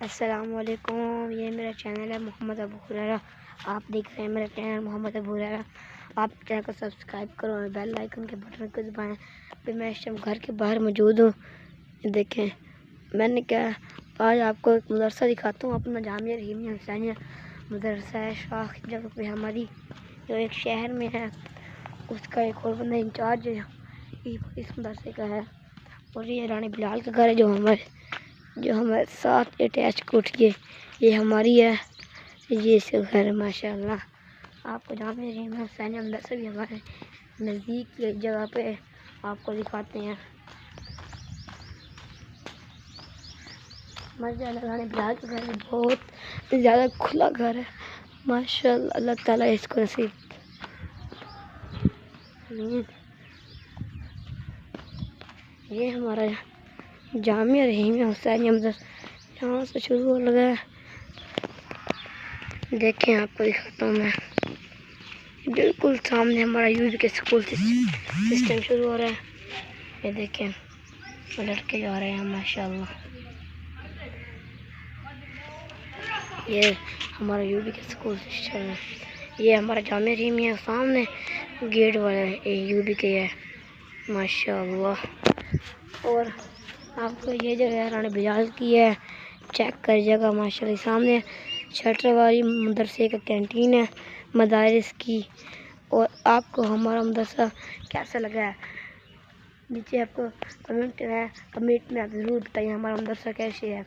السلام علیکم، یہ میرا چینل ہے محمد ابو ہریرہ۔ آپ دیکھ رہے ہیں میرا چینل محمد ابو ہریرہ۔ آپ چینل کو سبسکرائب کرو اور بیل آئیکن کے بٹن کو دبائیں۔ پھر میں اس ٹائم گھر کے باہر موجود ہوں۔ دیکھیں میں نے کیا آج آپ کو ایک مدرسہ دکھاتا ہوں، اپنا جامعہ رحیمیہ حسینیہ مدرسہ ہے شاخ جگہ پہ ہماری، جو ایک شہر میں ہے۔ اس کا ایک اور بندہ انچارج ہے اس مدرسے کا ہے، اور یہ رانی بلال کا گھر ہے جو ہمارے ساتھ اٹیچ کوٹھی ہے، یہ ہماری ہے، یہ اس کا گھر ہے ماشاءاللہ۔ آپ کو جامعہ رحیمیہ حسینیہ مدرسہ بھی ہمارے نزدیک کی جگہ پہ آپ کو دکھاتے ہیں۔ ماشاءاللہ رانی بلال کا گھر بہت زیادہ کھلا گھر ہے ماشاءاللہ، اللہ تعالیٰ اس کو نصیب آمین۔ یہ ہمارا جامعہ رحیمیہ حسینیہ مدرسہ یہاں سے شروع ہو لگا ہے۔ دیکھیں آپ کو دکھاتا ہوں میں، بالکل سامنے ہمارا یو بی کے اسکول سسٹم شروع ہو رہا ہے۔ یہ دیکھیں لڑکے جا رہے ہیں ماشاءاللہ، یہ ہمارا یو بی کے اسکول سسٹم ہے۔ یہ ہمارا جامعہ رحیمیہ سامنے گیٹ والا ہے، یو بی کے ہے ماشاءاللہ۔ اور آپ کو یہ جگہ رانی بلال کی ہے، چیک کر جگہ ماشاءاللہ۔ سامنے شٹر والی مدرسے کا کینٹین ہے مدارس کی۔ اور آپ کو ہمارا مدرسہ کیسا لگا ہے نیچے آپ کو کمنٹ میں آپ ضرور بتائیے ہمارا مدرسہ کیسے ہے۔